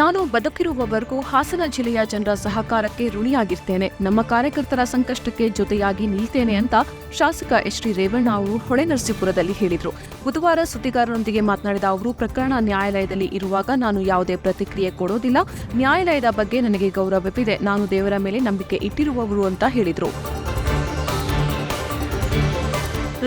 ನಾನು ಬದುಕಿರುವವರೆಗೂ ಹಾಸನ ಜಿಲ್ಲೆಯ ಜನರ ಸಹಕಾರಕ್ಕೆ ಋಣಿಯಾಗಿರ್ತೇನೆ. ನಮ್ಮ ಕಾರ್ಯಕರ್ತರ ಸಂಕಷ್ಟಕ್ಕೆ ಜೊತೆಯಾಗಿ ನಿಲ್ತೇನೆ ಅಂತ ಶಾಸಕ ಎಚ್ ಡಿ ರೇವಣ್ಣ ಅವರು ಹೊಳೆನರಸೀಪುರದಲ್ಲಿ ಹೇಳಿದರು. ಬುಧವಾರ ಸುದ್ದಿಗಾರರೊಂದಿಗೆ ಮಾತನಾಡಿದ ಅವರು, ಪ್ರಕರಣ ನ್ಯಾಯಾಲಯದಲ್ಲಿ ಇರುವಾಗ ನಾನು ಯಾವುದೇ ಪ್ರತಿಕ್ರಿಯೆ ಕೊಡೋದಿಲ್ಲ. ನ್ಯಾಯಾಲಯದ ಬಗ್ಗೆ ನನಗೆ ಗೌರವವಿದೆ. ನಾನು ದೇವರ ಮೇಲೆ ನಂಬಿಕೆ ಇಟ್ಟಿರುವವರು ಅಂತ ಹೇಳಿದರು.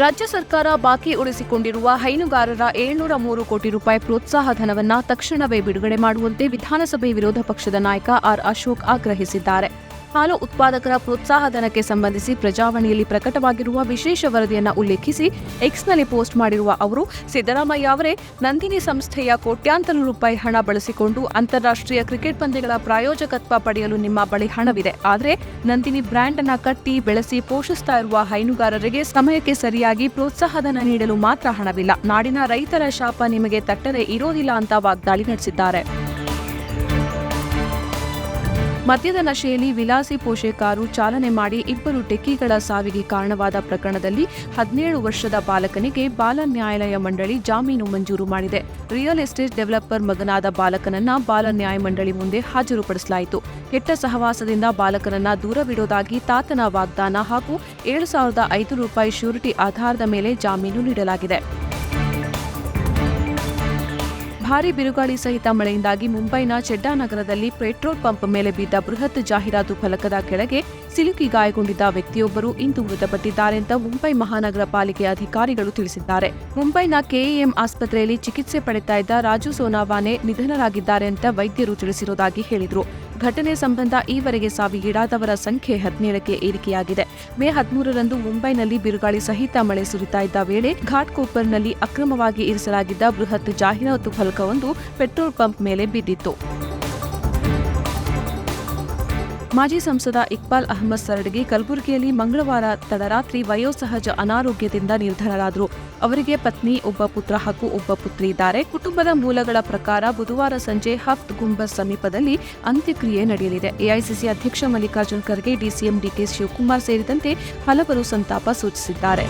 ರಾಜ್ಯ ಸರ್ಕಾರ ಬಾಕಿ ಉಳಿಸಿಕೊಂಡಿರುವ ಹೈನುಗಾರರ 703 ಕೋಟಿ ರೂಪಾಯಿ ಪ್ರೋತ್ಸಾಹ ಧನವನ್ನು ತಕ್ಷಣವೇ ಬಿಡುಗಡೆ ಮಾಡುವಂತೆ ವಿಧಾನಸಭೆ ವಿರೋಧ ಪಕ್ಷದ ನಾಯಕ ಆರ್ ಅಶೋಕ್ ಆಗ್ರಹಿಸಿದ್ದಾರೆ. ಹಾಲು ಉತ್ಪಾದಕರ ಪ್ರೋತ್ಸಾಹ ಧನಕ್ಕೆ ಸಂಬಂಧಿಸಿ ಪ್ರಜಾವಾಣಿಯಲ್ಲಿ ಪ್ರಕಟವಾಗಿರುವ ವಿಶೇಷ ವರದಿಯನ್ನು ಉಲ್ಲೇಖಿಸಿ ಎಕ್ಸ್ನಲ್ಲಿ ಪೋಸ್ಟ್ ಮಾಡಿರುವ ಅವರು, ಸಿದ್ದರಾಮಯ್ಯ ಅವರೇ, ನಂದಿನಿ ಸಂಸ್ಥೆಯ ಕೋಟ್ಯಾಂತರ ರೂಪಾಯಿ ಹಣ ಬಳಸಿಕೊಂಡು ಅಂತಾರಾಷ್ಟ್ರೀಯ ಕ್ರಿಕೆಟ್ ಪಂದ್ಯಗಳ ಪ್ರಾಯೋಜಕತ್ವ ಪಡೆಯಲು ನಿಮ್ಮ ಬಳಿ ಹಣವಿದೆ. ಆದರೆ ನಂದಿನಿ ಬ್ರ್ಯಾಂಡ್ ಅನ್ನು ಕಟ್ಟಿ ಬೆಳೆಸಿ ಪೋಷಿಸ್ತಾ ಇರುವ ಹೈನುಗಾರರಿಗೆ ಸಮಯಕ್ಕೆ ಸರಿಯಾಗಿ ಪ್ರೋತ್ಸಾಹಧನ ನೀಡಲು ಮಾತ್ರ ಹಣವಿಲ್ಲ. ನಾಡಿನ ರೈತರ ಶಾಪ ನಿಮಗೆ ತಟ್ಟದೆ ಇರೋದಿಲ್ಲ ಅಂತ ವಾಗ್ದಾಳಿ ನಡೆಸಿದ್ದಾರೆ. ಮದ್ಯದ ನಶೆಯಲ್ಲಿ ವಿಲಾಸಿ ಪೋಷೆ ಕಾರು ಚಾಲನೆ ಮಾಡಿ 2 ಟೆಕ್ಕಿಗಳ ಸಾವಿಗೆ ಕಾರಣವಾದ ಪ್ರಕರಣದಲ್ಲಿ 17 ವರ್ಷದ ಬಾಲಕನಿಗೆ ಬಾಲ ನ್ಯಾಯಾಲಯ ಮಂಡಳಿ ಜಾಮೀನು ಮಂಜೂರು ಮಾಡಿದೆ. ರಿಯಲ್ ಎಸ್ಟೇಟ್ ಡೆವಲಪರ್ ಮಗನಾದ ಬಾಲಕನನ್ನ ಬಾಲ ನ್ಯಾಯ ಮಂಡಳಿ ಮುಂದೆ ಹಾಜರುಪಡಿಸಲಾಯಿತು. ಕೆಟ್ಟ ಸಹವಾಸದಿಂದ ಬಾಲಕನನ್ನ ದೂರವಿಡೋದಾಗಿ ತಾತನ ವಾಗ್ದಾನ ಹಾಗೂ 7,500 ರೂಪಾಯಿ ಶ್ಯೂರಿಟಿ ಆಧಾರದ ಮೇಲೆ ಜಾಮೀನು ನೀಡಲಾಗಿದೆ. ಭಾರೀ ಬಿರುಗಾಳಿ ಸಹಿತ ಮಳೆಯಿಂದಾಗಿ ಮುಂಬೈನ ಚೆಡ್ಡಾನಗರದಲ್ಲಿ ಪೆಟ್ರೋಲ್ ಪಂಪ್ ಮೇಲೆ ಬಿದ್ದ ಬೃಹತ್ ಜಾಹೀರಾತು ಫಲಕದ ಕೆಳಗೆ ಸಿಲುಕಿ ಗಾಯಗೊಂಡಿದ್ದ ವ್ಯಕ್ತಿಯೊಬ್ಬರು ಇಂದು ಮೃತಪಟ್ಟಿದ್ದಾರೆ ಅಂತ ಮುಂಬೈ ಮಹಾನಗರ ಪಾಲಿಕೆ ಅಧಿಕಾರಿಗಳು ತಿಳಿಸಿದ್ದಾರೆ. ಮುಂಬೈನ ಕೆಇಎಂ ಆಸ್ಪತ್ರೆಯಲ್ಲಿ ಚಿಕಿತ್ಸೆ ಪಡೆಯುತ್ತಾ ಇದ್ದ ರಾಜು ಸೋನಾವಾನೆ ನಿಧನರಾಗಿದ್ದಾರೆ ಅಂತ ವೈದ್ಯರು ತಿಳಿಸಿರುವುದಾಗಿ ಹೇಳಿದರು. ಘಟನೆ ಸಂಬಂಧ ಈವರೆಗೆ ಸಾವಿಗೀಡಾದವರ ಸಂಖ್ಯೆ 17ಕ್ಕೆ ಏರಿಕೆಯಾಗಿದೆ. ಮೇ 13ರಂದು ಮುಂಬೈನಲ್ಲಿ ಬಿರುಗಾಳಿ ಸಹಿತ ಮಳೆ ಸುರಿತಾ ಇದ್ದ ವೇಳೆ ಘಾಟ್ಕೋಪರ್ನಲ್ಲಿ ಅಕ್ರಮವಾಗಿ ಇರಿಸಲಾಗಿದ್ದ ಬೃಹತ್ ಜಾಹೀರಾತು ಫಲಕವೊಂದು ಪೆಟ್ರೋಲ್ ಪಂಪ್ ಮೇಲೆ ಬಿದ್ದಿತ್ತು. ಮಾಜಿ ಸಂಸದ ಇಕ್ಬಾಲ್ ಅಹಮದ್ ಸರಡಗಿ ಕಲಬುರಗಿಯಲ್ಲಿ ಮಂಗಳವಾರ ತಡರಾತ್ರಿ ವಯೋಸಹಜ ಅನಾರೋಗ್ಯದಿಂದ ನಿಧನರಾದರು. ಅವರಿಗೆ ಪತ್ನಿ, ಒಬ್ಬ ಪುತ್ರ ಹಾಗೂ ಒಬ್ಬ ಪುತ್ರಿ ಇದ್ದಾರೆ. ಕುಟುಂಬದ ಮೂಲಗಳ ಪ್ರಕಾರ ಬುಧವಾರ ಸಂಜೆ ಹಫ್ತ್ ಗುಂಬಜ್ ಸಮೀಪದಲ್ಲಿ ಅಂತ್ಯಕ್ರಿಯೆ ನಡೆಯಲಿದೆ. ಎಐಸಿಸಿ ಅಧ್ಯಕ್ಷ ಮಲ್ಲಿಕಾರ್ಜುನ್ ಖರ್ಗೆ, ಡಿಸಿಎಂ ಡಿಕೆ ಶಿವಕುಮಾರ್ ಸೇರಿದಂತೆ ಹಲವರು ಸಂತಾಪ ಸೂಚಿಸಿದ್ದಾರೆ.